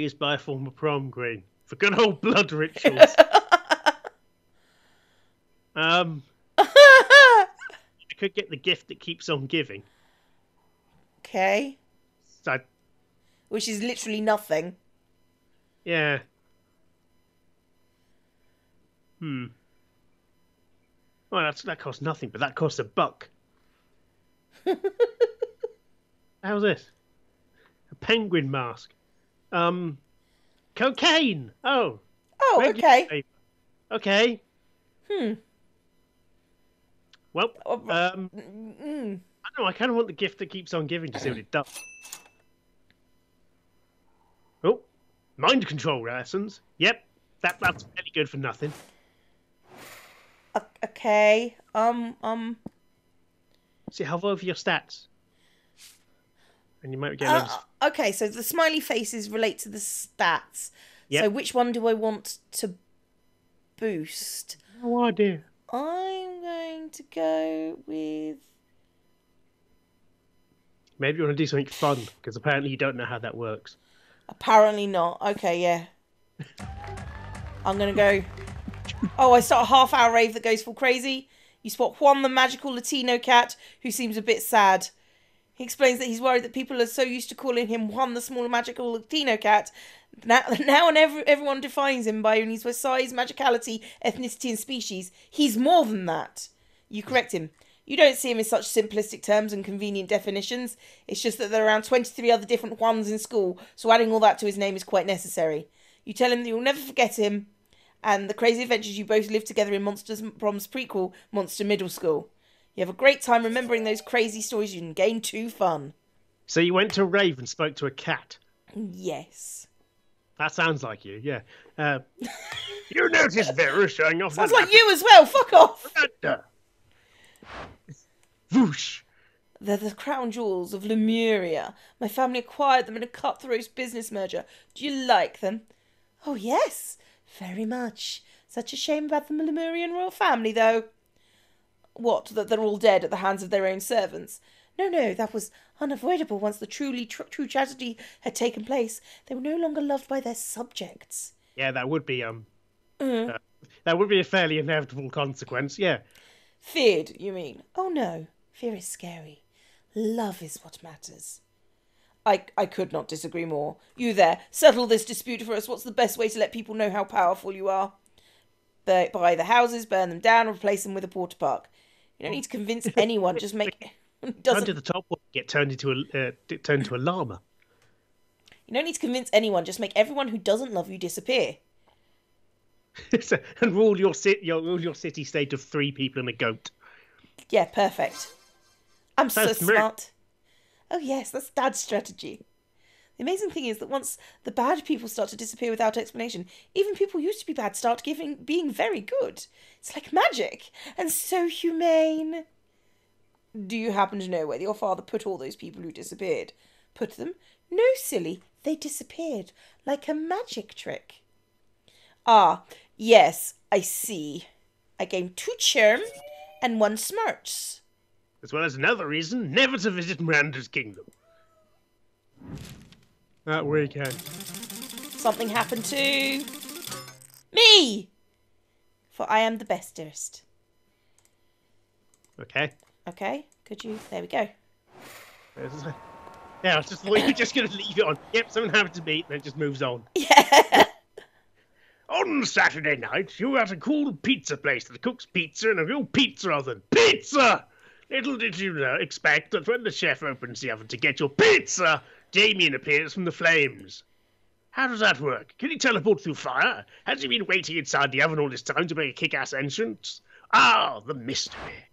used by a former prom queen for good old blood rituals. I could get the gift that keeps on giving. Okay. So, Which is literally nothing. yeah. Well, that costs nothing, but that costs $1. How's this? A penguin mask. Cocaine. Oh, Oh, regular okay. paper. Okay. Well, I don't know. I kind of want the gift that keeps on giving to see what it does. Oh, mind control lessons. Yep, that's very good for nothing. Okay. See, hover over your stats, and you might get loads. Okay, so the smiley faces relate to the stats. Yep. So which one do I want to boost? No idea. I'm going to go with... Maybe you want to do something fun, because apparently you don't know how that works. Apparently not. Okay, yeah. I'm going to go... Oh, I start a half-hour rave that goes full crazy. You spot Juan, the magical Latino cat, who seems a bit sad. He explains that he's worried that people are so used to calling him Juan, the small magical Latino cat. Now and everyone defines him by only his size, magicality, ethnicity and species. He's more than that. You correct him. You don't see him in such simplistic terms and convenient definitions. It's just that there are around 23 other different Juans in school, so adding all that to his name is quite necessary. You tell him that you'll never forget him and the crazy adventures you both lived together in Monsters Prom's prequel, Monster Middle School. You have a great time remembering those crazy stories you can gain 2 fun. So you went to a rave and spoke to a cat. Yes. That sounds like you, yeah. You notice Vera showing off. Sounds like you as well. Fuck off. Whoosh. They're the crown jewels of Lemuria. My family acquired them in a cutthroat business merger. Do you like them? Oh, yes. Very much. Such a shame about the Lemurian royal family, though. What, that they're all dead at the hands of their own servants? No, that was unavoidable once the true tragedy had taken place. They were no longer loved by their subjects. Yeah, that would be that would be a fairly inevitable consequence, yeah. Feared, you mean? Oh no, fear is scary. Love is what matters. I could not disagree more. You there, settle this dispute for us. What's the best way to let people know how powerful you are? Buy the houses, burn them down, replace them with a porta park. You don't need to convince anyone, just make... Come to the top one, get turned into a llama. You don't need to convince anyone, just make everyone who doesn't love you disappear. And rule your city state of 3 people and a goat. Yeah, perfect. I'm so That's smart. Oh yes, that's Dad's strategy. The amazing thing is that once the bad people start to disappear without explanation, even people who used to be bad start being very good. It's like magic, and so humane. Do you happen to know where your father put all those people who disappeared? Put them? No, silly. They disappeared. Like a magic trick. Ah, yes, I see. I gained 2 charm and 1 smarts. As well as another reason never to visit Miranda's kingdom. That weekend. Something happened to... me! For I am the bestest. Okay. Okay, could you... There we go. Yeah, I was just thought you were just going to leave it on. Yep, something happened to me, then it just moves on. Yeah. On Saturday night, you were at a cool pizza place that cooks pizza in a real pizza oven. Pizza! Little did you expect that when the chef opens the oven to get your pizza, Damien appears from the flames. How does that work? Can he teleport through fire? Has he been waiting inside the oven all this time to make a kick-ass entrance? Ah, the mystery.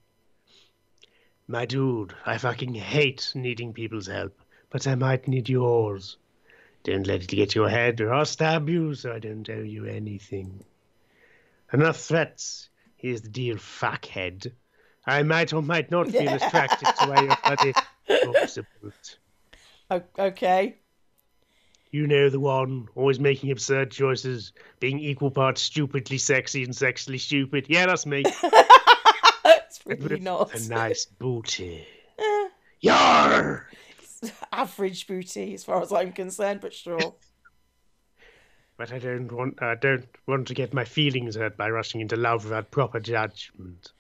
My dude, I fucking hate needing people's help, but I might need yours. Don't let it get your head or I'll stab you, so I don't owe you anything. Enough threats. Here's the deal, fuckhead. I might or might not feel attracted to where your bloody talks about. Okay. You know the one, always making absurd choices, being equal parts stupidly sexy and sexily stupid. Yeah, that's me. It's really not. A nice booty. Yar! It's average booty as far as I'm concerned, but sure. But I don't want to get my feelings hurt by rushing into love without proper judgment.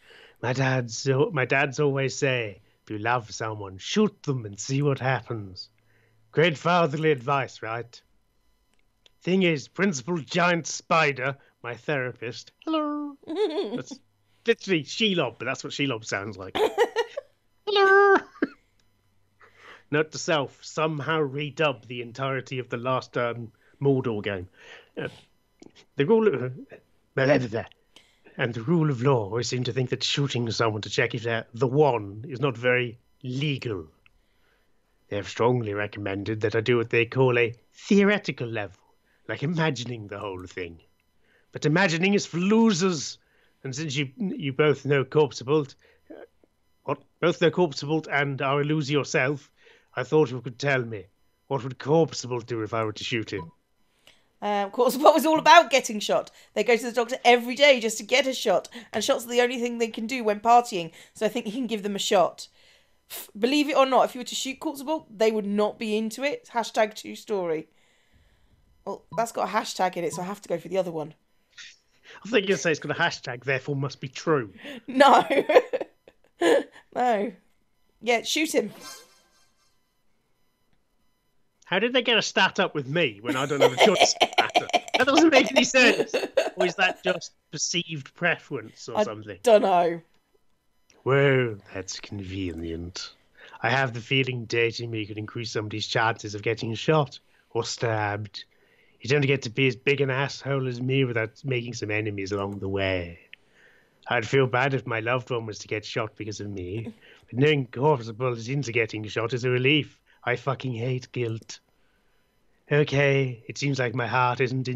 My dad's always say, if you love someone, shoot them and see what happens. Great fatherly advice, right? Thing is, Principal Giant Spider, my therapist, hello. That's literally Shelob, but that's what Shelob sounds like. Hello. Note to self, somehow redub the entirety of the last Mordor game. The rule of... And the rule of law always seem to think that shooting someone to check if they're the one is not very legal. They have strongly recommended that I do what they call a theoretical level, like imagining the whole thing. But imagining is for losers, and since you both know Corpsebolt, and are a loser yourself, I thought you could tell me, what would Corpsebolt do if I were to shoot him? Corpsebolt was all about getting shot. They go to the doctor every day just to get a shot, and shots are the only thing they can do when partying, so I think he can give them a shot. Believe it or not, if you were to shoot Corpsebolt, they would not be into it. Hashtag true story. Well, that's got a hashtag in it, so I have to go for the other one. I think you'll say it's got a hashtag, therefore must be true. No. No. Yeah, shoot him. How did they get a stat up with me when I don't have a choice? That doesn't make any sense. Or is that just perceived preference or something? I don't know. Well, that's convenient. I have the feeling dating me could increase somebody's chances of getting shot or stabbed. You don't get to be as big an asshole as me without making some enemies along the way. I'd feel bad if my loved one was to get shot because of me, but knowing Corpsebolt is into getting shot is a relief. I fucking hate guilt. Okay, it seems like my heart isn't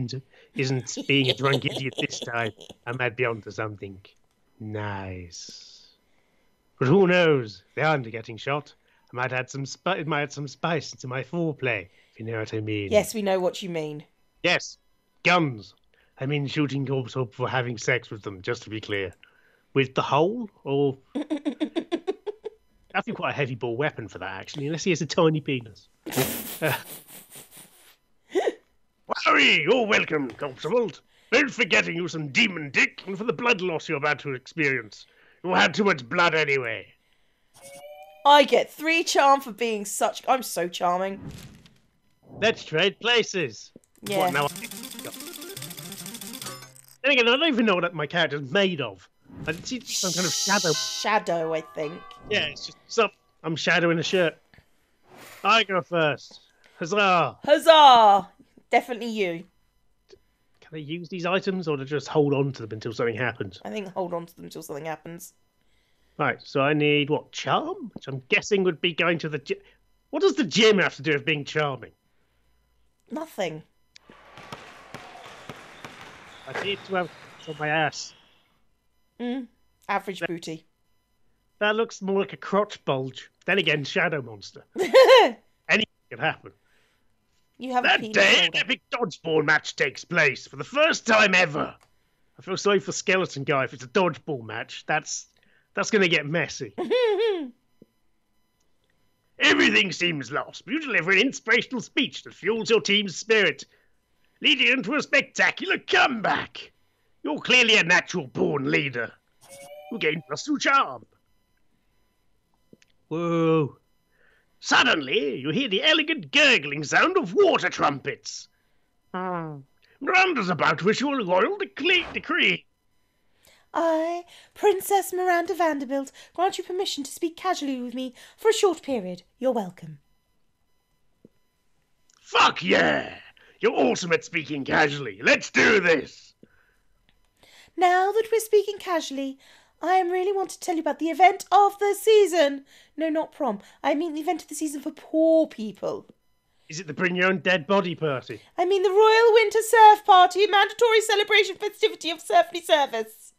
being a drunk idiot this time. I might be onto something. Nice. But who knows? They aren't getting shot. It might add some spice into my foreplay, if you know what I mean. Yes, we know what you mean. Yes, guns. I mean shooting Corpsebolt for having sex with them, just to be clear. With the hole, or... I think quite a heavy ball weapon for that, actually, unless he has a tiny penis. Wowie! You're welcome, Corpsebolt. Don't forget to use some demon dick and for the blood loss you're about to experience. You had too much blood anyway. I get 3 charm for being such... I'm so charming. Let's trade places. Yeah. What, now then again, I don't even know what my character's made of. It's some kind of shadow. Shadow, I think. Yeah, it's just I'm shadow in a shirt. I go first. Huzzah! Huzzah! Definitely you. Can I use these items or to just hold on to them until something happens? I think hold on to them until something happens. Right, so I need, what, charm? Which I'm guessing would be going to the gym. What does the gym have to do with being charming? Nothing. I need to have it on my ass. Average booty. That looks more like a crotch bulge. Then again, shadow monster. Anything could happen. You have that a day, an epic dodgeball match takes place for the first time ever. I feel sorry for Skeleton Guy if it's a dodgeball match. That's going to get messy. Everything seems lost, but you deliver an inspirational speech that fuels your team's spirit, leading into a spectacular comeback. You're clearly a natural-born leader. You gain +2 charm. Whoa. Suddenly, you hear the elegant gurgling sound of water trumpets. Miranda's about to issue a royal decree. I, Princess Miranda Vanderbilt, grant you permission to speak casually with me for a short period. You're welcome. Fuck yeah! You're awesome at speaking casually. Let's do this! Now that we're speaking casually, I really want to tell you about the event of the season. No, not prom. I mean the event of the season for poor people. Is it the Bring Your Own Dead Body party? I mean the Royal Winter Surf Party, a mandatory celebration festivity of surfly service.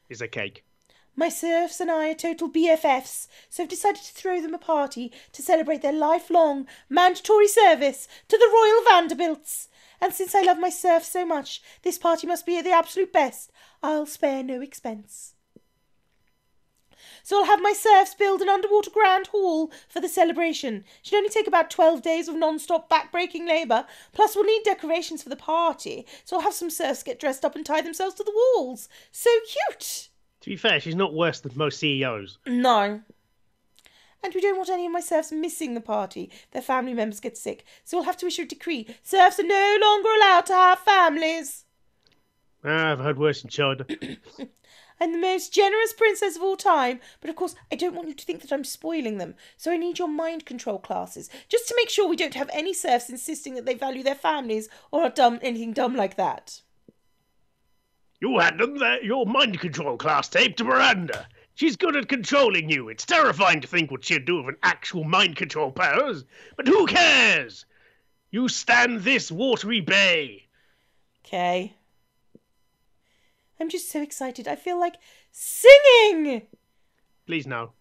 Is a cake. My serfs and I are total BFFs, so I've decided to throw them a party to celebrate their lifelong mandatory service to the Royal Vanderbilts. And since I love my serfs so much, this party must be at the absolute best. I'll spare no expense. So I'll have my serfs build an underwater grand hall for the celebration. Should only take about 12 days of non-stop back-breaking labour. Plus we'll need decorations for the party. So I'll have some serfs get dressed up and tie themselves to the walls. So cute! To be fair, she's not worse than most CEOs. No. And we don't want any of my serfs missing the party. Their family members get sick. So we'll have to issue a decree. Serfs are no longer allowed to have families. I've heard worse in China. I'm the most generous princess of all time. But of course, I don't want you to think that I'm spoiling them. So I need your mind control classes. Just to make sure we don't have any serfs insisting that they value their families or are anything dumb like that. You hand them your mind control class tape to Miranda. She's good at controlling you. It's terrifying to think what she'd do with an actual mind control powers. But who cares? You stand this watery bay. Okay. I'm just so excited. I feel like singing. Please no.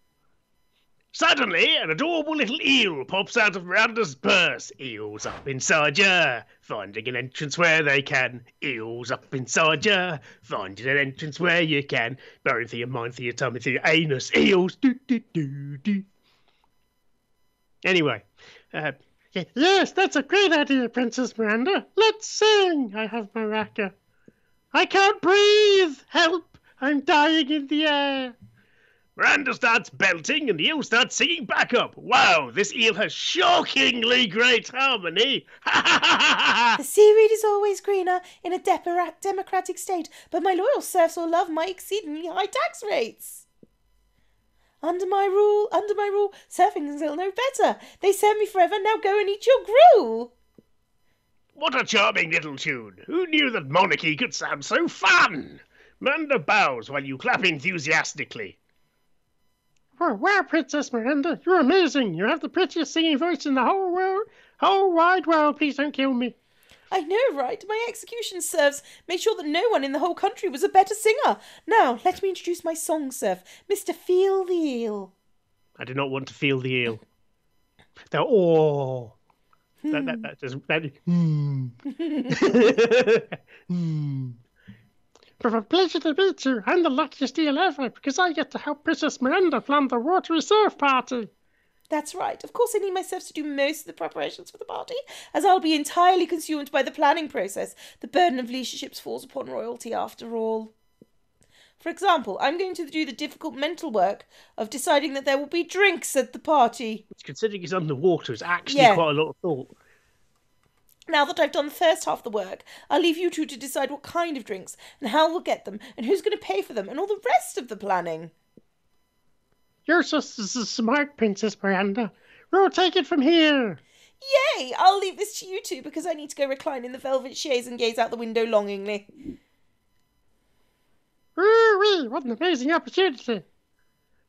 Suddenly, an adorable little eel pops out of Miranda's purse. Eels up inside ya, finding an entrance where they can. Eels up inside ya, finding an entrance where you can. Burrowing through your mind, through your tummy, through your anus. Eels, do do do do. Anyway, yes, that's a great idea, Princess Miranda. Let's sing. I have maraca. I can't breathe. Help! I'm dying in the air. Miranda starts belting and the eel starts singing back up. Wow, this eel has shockingly great harmony. The seaweed is always greener in a democratic state, but my loyal serfs will love my exceedingly high tax rates. Under my rule, surfing is still no better. They serve me forever, now go and eat your gruel. What a charming little tune. Who knew that monarchy could sound so fun? Miranda bows while you clap enthusiastically. Oh, wow, Princess Miranda, you're amazing. You have the prettiest singing voice in the whole wide world. Please don't kill me. I know, right? My execution serfs made sure that no one in the whole country was a better singer. Now, let me introduce my song serf, Mr. Feel the Eel. I do not want to feel the eel. That But a pleasure to meet you. I'm the luckiest eel ever because I get to help Princess Miranda plan the watery surf party. That's right. Of course, I need my serfs to do most of the preparations for the party, as I'll be entirely consumed by the planning process. The burden of leadership falls upon royalty after all. For example, I'm going to do the difficult mental work of deciding that there will be drinks at the party. Which, considering it's underwater, is actually quite a lot of thought. Now that I've done the first half of the work, I'll leave you two to decide what kind of drinks and how we'll get them and who's going to pay for them and all the rest of the planning. You're so smart, Princess Miranda. We'll take it from here. Yay! I'll leave this to you two because I need to go recline in the velvet chaise and gaze out the window longingly. Woo-wee, what an amazing opportunity.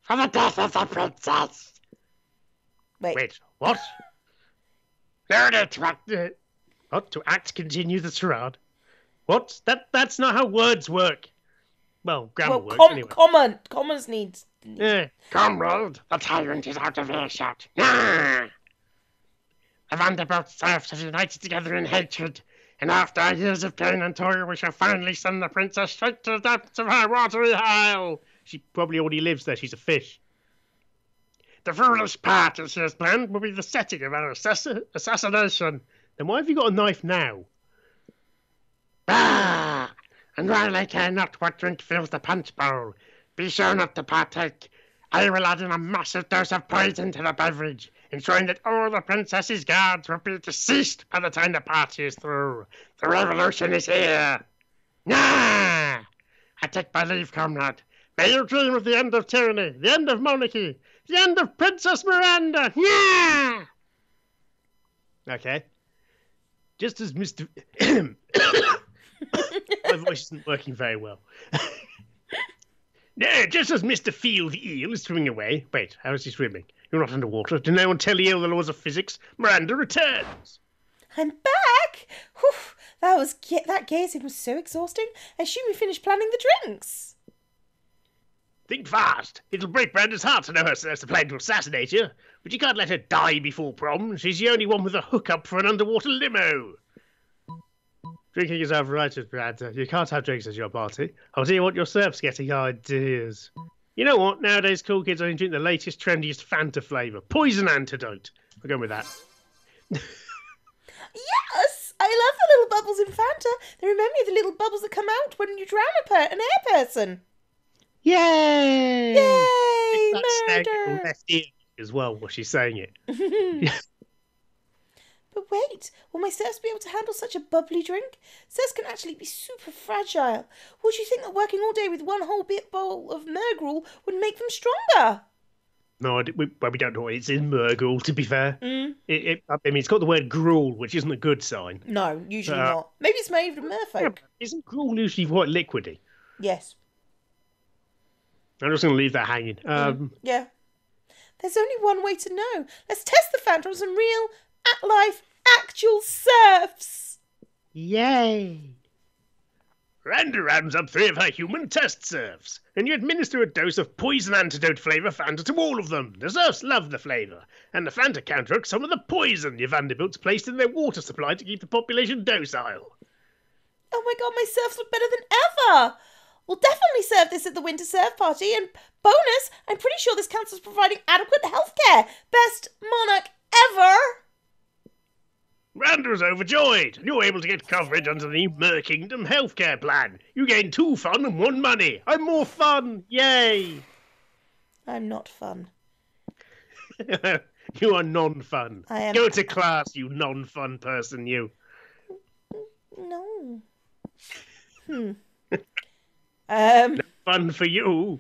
For the death of the princess. Wait, what? What? To act continue the charade? What? That's not how words work. Well, grammar works anyway. Commas needs. Comrade, the tyrant is out of earshot. Nah! The Vanderbilt serfs have united together in hatred, and after years of pain and toil, we shall finally send the princess straight to the depths of her watery hell. She probably already lives there. She's a fish. The foolish part, as she has planned, will be the setting of our assassination. Then why have you got a knife now? Ah! And while I care not what drink fills the punch bowl, be sure not to partake. I will add in a massive dose of poison to the beverage, ensuring that all the princess's guards will be deceased by the time the party is through. The revolution is here. Nah! I take my leave, comrade. May you dream of the end of tyranny, the end of monarchy, the end of Princess Miranda. Yeah! Okay. Just as Mr. My voice isn't working very well. No, just as Mr. Field Eel is swimming away. Wait, how is he swimming? You're not underwater. Did no one tell Eel the laws of physics? Miranda returns. I'm back! Whew, that gazing was so exhausting. I assume we finished planning the drinks. Think fast. It'll break Miranda's heart to know her serfs are planning to assassinate you. But you can't let her die before prom. She's the only one with a hookup for an underwater limo. Drinking is overrated, Miranda. You can't have drinks at your party. I'll tell you what, your serfs getting ideas. You know what? Nowadays, cool kids only drink the latest, trendiest Fanta flavour. Poison antidote. We're going with that. Yes! I love the little bubbles in Fanta. They remind me of the little bubbles that come out when you drown an air person. Yay! Yay! That's Murder! left ear as well, while she's saying it. But wait, will my serfs be able to handle such a bubbly drink? Serfs can actually be super fragile. Would you think that working all day with one whole bit bowl of mergruel would make them stronger? No, we don't know. It's in Murgle, to be fair. I mean, it's got the word gruel, which isn't a good sign. No, usually not. Maybe it's made of merfolk. Yeah, isn't gruel usually quite liquidy? Yes. I'm just going to leave that hanging. Yeah. There's only one way to know. Let's test the Fanta on some real, at-life, actual serfs. Yay! Miranda rounds up 3 of her human test serfs, and you administer a dose of poison antidote flavour Fanta to all of them. The serfs love the flavour, and the Fanta counteracts some of the poison your Vanderbilts placed in their water supply to keep the population docile. Oh my god, my serfs look better than ever! We'll definitely serve this at the winter serve party, and bonus, I'm pretty sure this counts as providing adequate healthcare. Best monarch ever! Miranda is overjoyed. You're able to get coverage under the Mer Kingdom healthcare plan. You gain 2 fun and 1 money. I'm more fun. Yay! I'm not fun. You are non-fun. I am. Go to class, you non-fun person, you. No. Fun for you.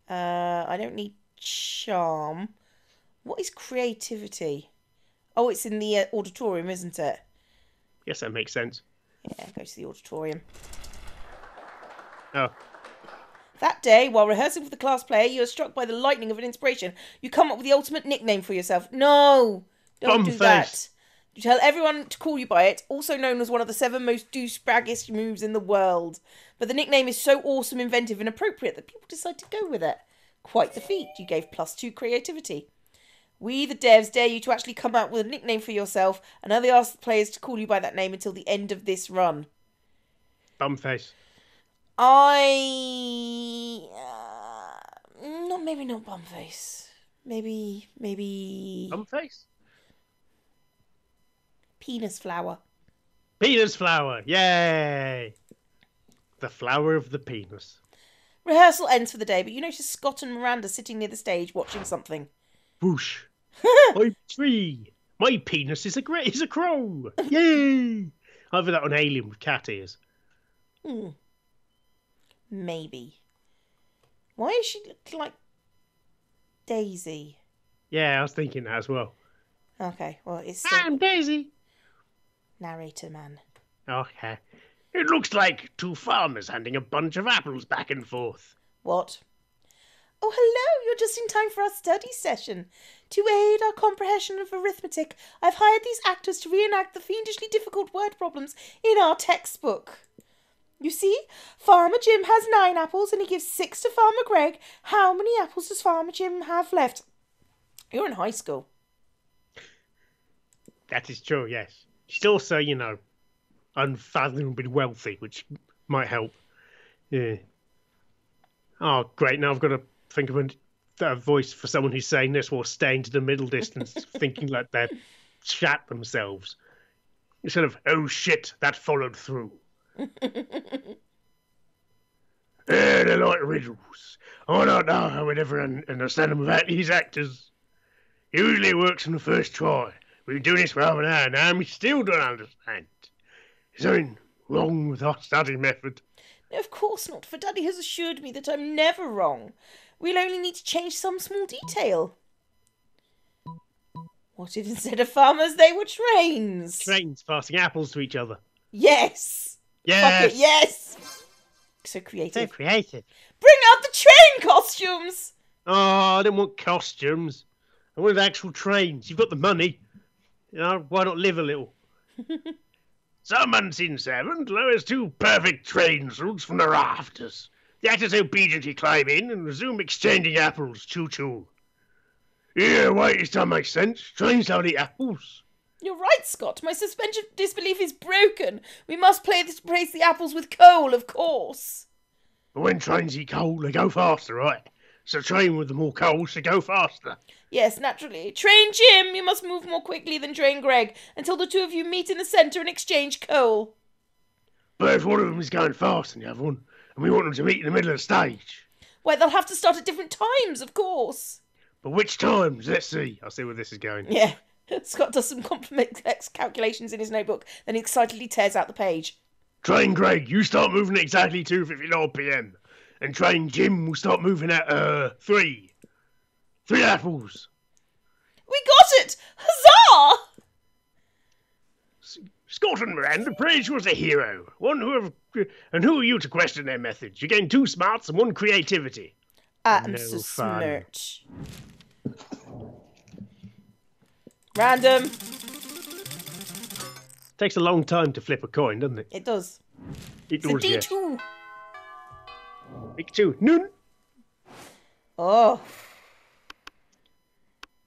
I don't need charm. What is creativity? Oh, it's in the auditorium, isn't it? Yes, that makes sense. Yeah, go to the auditorium. Oh. That day, while rehearsing for the class play, you are struck by the lightning of an inspiration. You come up with the ultimate nickname for yourself. No! Don't do that. You tell everyone to call you by it, also known as one of the 7 most douchebaggest moves in the world. But the nickname is so awesome, inventive, and appropriate that people decide to go with it. Quite the feat. You gave +2 creativity. We, the devs, dare you to actually come up with a nickname for yourself and only ask the players to call you by that name until the end of this run. Bumface. Maybe not Bumface. Maybe... Bumface? Penis flower. Penis flower. Yay! The flower of the penis. Rehearsal ends for the day, but you notice Scott and Miranda sitting near the stage watching something. Whoosh. I'm 3. My penis is a crow. Yay! Either that on Alien with cat ears. Maybe. Why is she looking like Daisy? Yeah, I was thinking that as well. Okay, well, it's still... I'm Daisy. Narrator man. Okay. It looks like 2 farmers handing a bunch of apples back and forth. What? Oh, hello, you're just in time for our study session. To aid our comprehension of arithmetic, I've hired these actors to reenact the fiendishly difficult word problems in our textbook. You see, Farmer Jim has 9 apples and he gives 6 to Farmer Greg. How many apples does Farmer Jim have left? You're in high school. That is true, yes. She's also, unfathomably wealthy, which might help. Yeah. Oh, great. Now I've got to think of a voice for someone who's saying this while staying to the middle distance, thinking like they're shat themselves. Instead of, oh shit, that followed through. They're like riddles. I don't know how we'd ever understand them without these actors. Usually it works on the first try. We've been doing this for half an hour now and we still don't understand. Is something wrong with our study method? No, of course not, for Daddy has assured me that I'm never wrong. We'll only need to change some small detail. What if instead of farmers they were trains? Trains passing apples to each other. Yes! Yes! Fuck it, yes! So creative. So creative. Bring out the train costumes! Oh, I don't want costumes. I want actual trains. You've got the money. Why not live a little? Some unseen servant lowers 2 perfect train suits from the rafters. The actors obediently climb in and resume exchanging apples. Choo-choo. Yeah, wait, this don't make sense. Trains don't eat apples. You're right, Scott. My suspension of disbelief is broken. We must place the apples with coal, of course. But when trains eat coal, they go faster, right? So train with the more coal should go faster. Yes, naturally. Train Jim, you must move more quickly than Train Greg until the two of you meet in the centre and exchange coal. But if one of them is going faster than the other one, and we want them to meet in the middle of the stage... Well, they'll have to start at different times, of course. But which times? Let's see. I'll see where this is going. Yeah. Scott does some complex calculations in his notebook, then excitedly tears out the page. Train Greg, you start moving at exactly 2:59 p.m. And Train Jim will start moving at 3. 3 apples. We got it! Huzzah! Scott and Miranda praise you as a hero. And who are you to question their methods? You gain 2 smarts and 1 creativity. I'm so smart. Random. Takes a long time to flip a coin, doesn't it? It does. It's a D2. Big 2. Noon. Oh.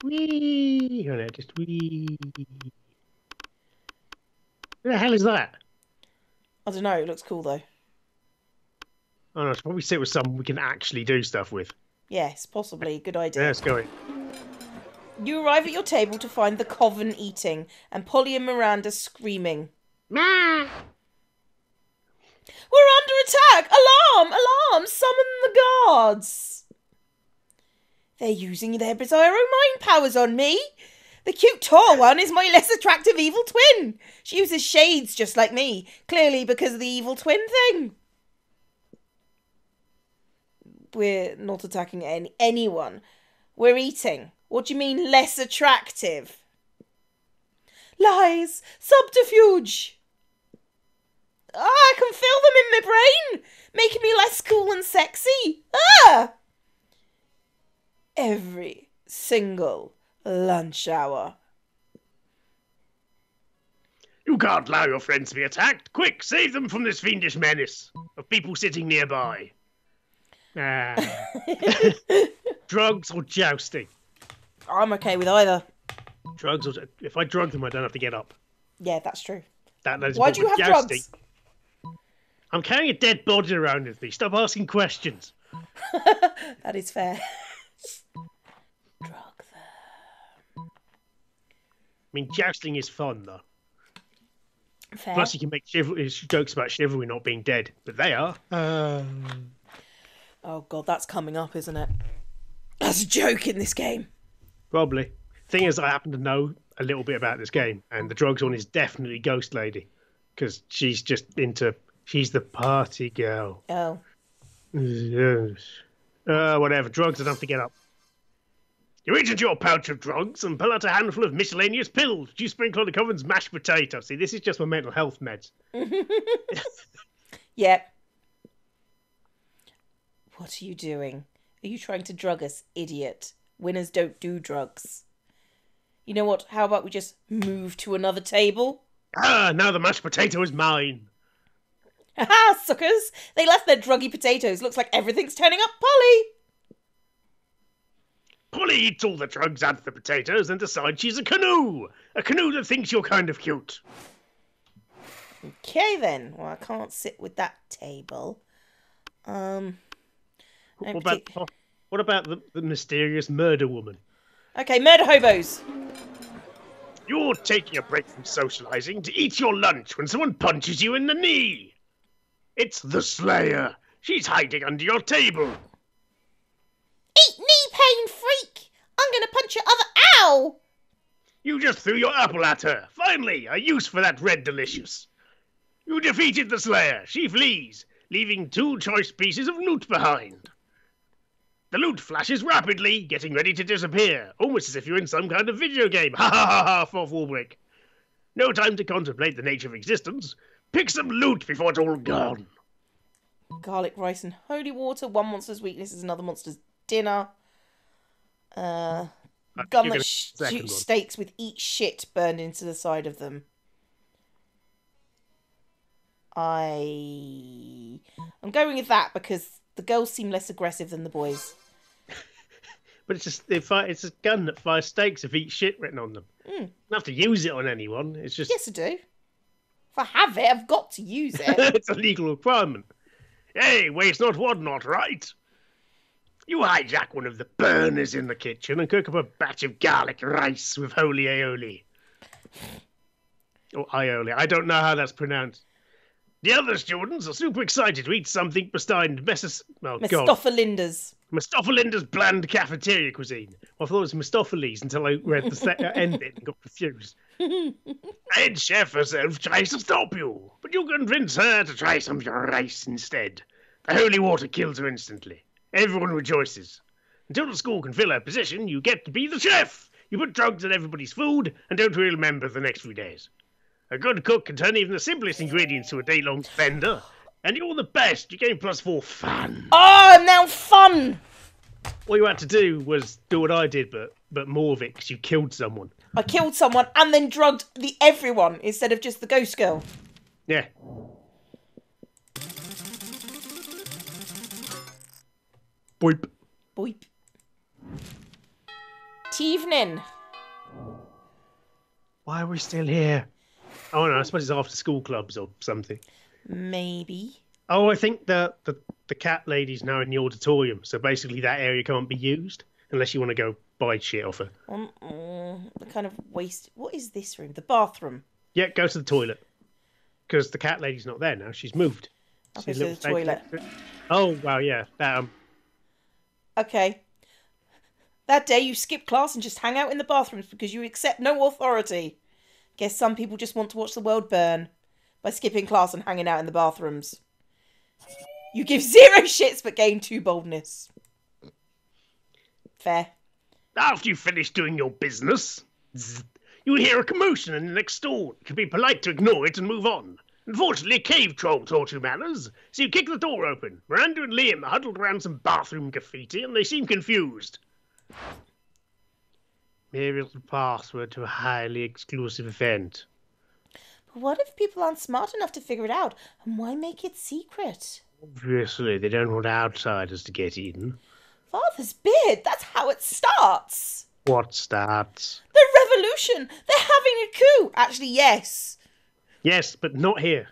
Wee. Oh no, just wee. What the hell is that? I don't know. It looks cool though. Oh no, it's probably sit with someone we can actually do stuff with. Yes, possibly. Good idea. Yeah, let's go in. You arrive at your table to find the coven eating and Polly and Miranda screaming. Ma! We're under attack! Alarm! Alarm! Summon the guards! They're using their bizarro mind powers on me. The cute tall one is my less attractive evil twin. She uses shades just like me, clearly because of the evil twin thing. We're not attacking anyone. We're eating. What do you mean less attractive? Lies! Subterfuge! I can feel them in my brain, making me less cool and sexy. Every single lunch hour. You can't allow your friends to be attacked. Quick, save them from this fiendish menace of people sitting nearby. Drugs or jousting? I'm okay with either. Drugs or... If I drug them, I don't have to get up. Yeah, that's true. That is Why do you have jousting. drugs? I'm carrying a dead body around with me. Stop asking questions. That is fair. Drug them. I mean, jousting is fun, though. Fair. Plus, you can make jokes about chivalry not being dead. But they are. Oh, God, that's coming up, isn't it? That's a joke in this game. Probably. Thing is, I happen to know a little bit about this game. And the drugs one is definitely Ghost Lady. Because she's just into... She's the party girl. Oh. Yes. Whatever. Drugs, I don't have to get up. You reach into your pouch of drugs and pull out a handful of miscellaneous pills. You sprinkle on the coven's mashed potato. See, this is just my mental health meds. Yep. What are you doing? Are you trying to drug us, idiot? Winners don't do drugs. You know what? How about we just move to another table? Now the mashed potato is mine. Ha, suckers! They left their druggy potatoes. Looks like everything's turning up Polly. Polly eats all the drugs out of the potatoes and decides she's a canoe. A canoe that thinks you're kind of cute. Okay then. Well, I can't sit with that table. What about the mysterious murder woman? Okay, murder hobos. You're taking a break from socializing to eat your lunch when someone punches you in the knee. It's the Slayer. She's hiding under your table. Eat knee pain, freak! I'm gonna punch your other... Ow! You just threw your apple at her. Finally, a use for that red delicious. You defeated the Slayer. She flees, leaving 2 choice pieces of loot behind. The loot flashes rapidly, getting ready to disappear, almost as if you're in some kind of video game. Ha ha ha ha, fourth wall break. No time to contemplate the nature of existence. Pick some loot before it's all gone. Garlic, rice, and holy water. One monster's weakness is another monster's dinner. Gun that shoots stakes with eat shit burned into the side of them. I'm going with that because the girls seem less aggressive than the boys. But it's a gun that fires stakes if eat shit written on them. You don't have to use it on anyone. It's just... Yes, I do. If I have it, I've got to use it. It's a legal requirement. Hey, waste not, want not, right? You hijack one of the burners in the kitchen and cook up a batch of garlic rice with holy aioli. Or aioli. I don't know how that's pronounced. The other students are super excited to eat something beside Mephistophelinas. Mephistophelinas bland cafeteria cuisine. I thought it was Mephistopheles until I read the end bit and got confused. Head chef herself tries to stop you, but you convince her to try some of your rice instead. The holy water kills her instantly. Everyone rejoices. Until the school can fill her position, you get to be the chef. You put drugs in everybody's food and don't really remember the next few days. A good cook can turn even the simplest ingredients to a day-long spender. And you're the best. You gain +4 fun. Oh, now fun! All you had to do was do what I did, but more of it, because you killed someone. I killed someone and then drugged everyone instead of just the ghost girl. Yeah. Boip. Boip. T'evening. Why are we still here? Oh no, I suppose it's after school clubs or something. Maybe. Oh, I think the cat lady's now in the auditorium, so basically that area can't be used unless you want to go buy shit off her. The kind of waste. What is this room? The bathroom. Yeah, go to the toilet. Because the cat lady's not there now. She's moved. Okay, so the toilet. Oh, wow, yeah. Okay. That day you skip class and just hang out in the bathrooms because you accept no authority. Guess some people just want to watch the world burn by skipping class and hanging out in the bathrooms. You give 0 shits but gain 2 boldness. Fair. After you finish doing your business, you hear a commotion in the next door. It can be polite to ignore it and move on. Unfortunately, a cave troll taught you manners, so you kick the door open. Miranda and Liam are huddled around some bathroom graffiti and they seem confused. Maybe it's the password to a highly exclusive event. But what if people aren't smart enough to figure it out? And why make it secret? Obviously, they don't want outsiders to get in. Father's beard, that's how it starts. What starts? The revolution! They're having a coup! Actually, yes. Yes, but not here.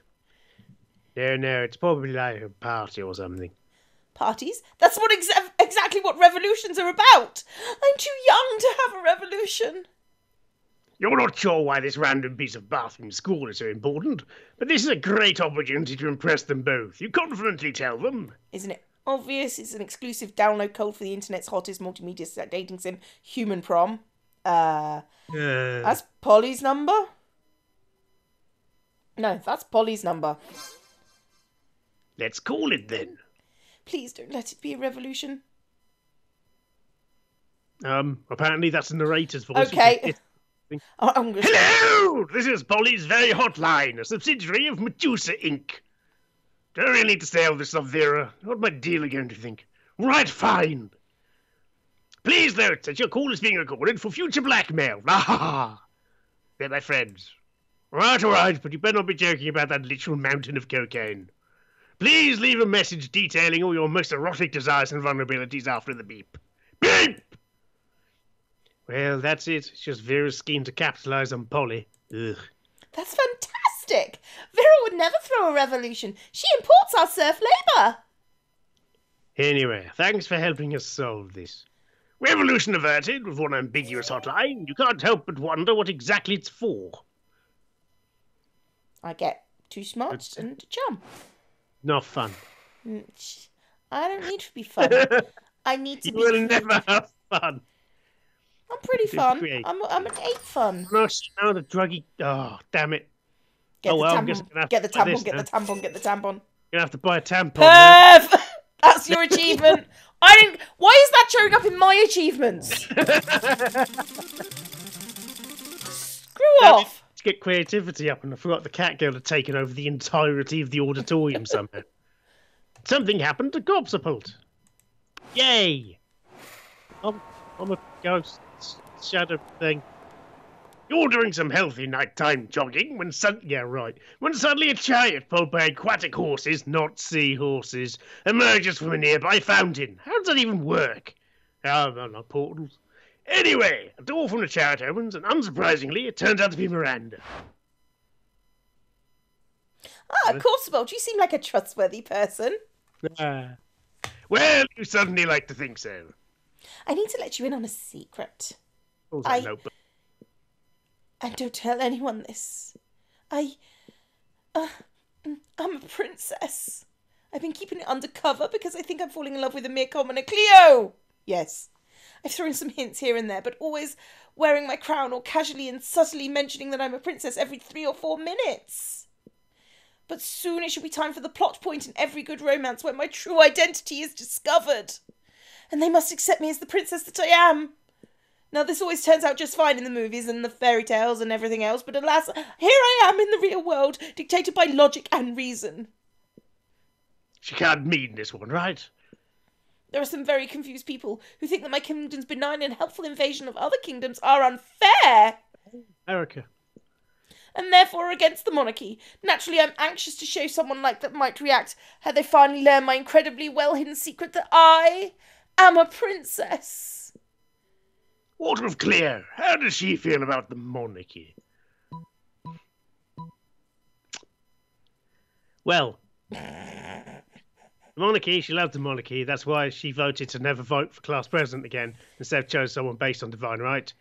No, it's probably like a party or something. Parties? That's what exactly what revolutions are about. I'm too young to have a revolution. You're not sure why this random piece of bathroom school is so important, but this is a great opportunity to impress them both. You confidently tell them. Isn't it obvious? It's an exclusive download code for the internet's hottest multimedia dating sim, Human Prom. That's Polly's number? No, that's Polly's number. Let's call it then. Please don't let it be a revolution. Apparently that's the narrator's voice. Okay. Hello! This is Polly's very hotline, a subsidiary of Medusa Inc. Don't really need to say all this stuff, Vera. What my dealer going to think? Right, fine. Please note that your call is being recorded for future blackmail. Ah, they're my friends. All right, but you better not be joking about that literal mountain of cocaine. Please leave a message detailing all your most erotic desires and vulnerabilities after the beep. Beep! Well, that's it. It's just Vera's scheme to capitalize on Polly. Ugh. That's fantastic. Vera would never throw a revolution. She imports our serf labour. Anyway, thanks for helping us solve this. Revolution averted with one ambiguous hotline. You can't help but wonder what exactly it's for. I get 2 smarts and a chum. Not fun. I don't need to be fun. I need to be You will never have fun. I'm pretty fun. I'm an 8 fun. No, now the druggy. Oh, damn it. Get the tampon. Get the tampon. You're gonna have to buy a tampon. Perv! That's your achievement. Why is that showing up in my achievements? Screw off. To get creativity up, and I forgot the cat girl had taken over the entirety of the auditorium somehow. Something happened to Gobsapult. Yay! I'm a ghost shadow thing. You're doing some healthy nighttime jogging when suddenly a chariot pulled by aquatic horses, not seahorses, emerges from a nearby fountain. How does that even work? Not portals. Anyway, a door from the chariot opens, and unsurprisingly, it turns out to be Miranda. Ah, Constable, you seem like a trustworthy person. Ah. Well, you suddenly like to think so. I need to let you in on a secret. Pulls out a notebook. And don't tell anyone this. I'm a princess. I've been keeping it undercover because I think I'm falling in love with a mere commoner. Cleo! Yes. I've thrown some hints here and there, but always wearing my crown or casually and subtly mentioning that I'm a princess every 3 or 4 minutes. But soon it should be time for the plot point in every good romance where my true identity is discovered. And they must accept me as the princess that I am. Now, this always turns out just fine in the movies and the fairy tales and everything else, but alas, here I am in the real world, dictated by logic and reason. She can't mean this one, right? There are some very confused people who think that my kingdom's benign and helpful invasion of other kingdoms are unfair. Erica. And therefore against the monarchy. Naturally, I'm anxious to show someone like that might react had they finally learned my incredibly well-hidden secret that I am a princess. What of Cleo? How does she feel about the monarchy? Well, the monarchy, she loves the monarchy. That's why she voted to never vote for class president again, instead of chose someone based on divine right.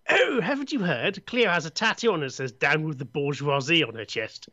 Oh, haven't you heard? Cleo has a tattoo on it that says "Down with the bourgeoisie" on her chest.